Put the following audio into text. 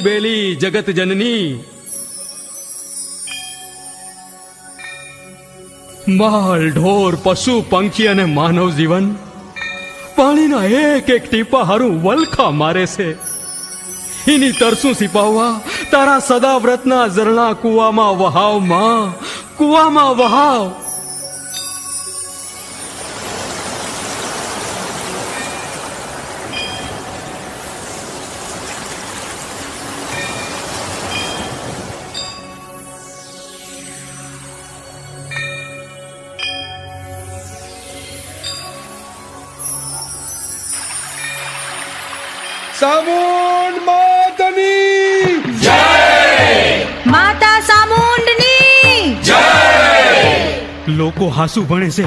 બેલી જગત જનની માલ ઢોર પશુ પંખી અને માનવ જીવન પાણીના એક એક ટીપા હારું વલખા મારે છે. એની તરસું સિપાવવા તારા સદાવ્રતના ઝરણા કુવામાં વહાવ માં, કુવામાં વહાવ. સામુંડ માતની જય માતા સામુંડની જય. લોકો હાસુ ભણે છે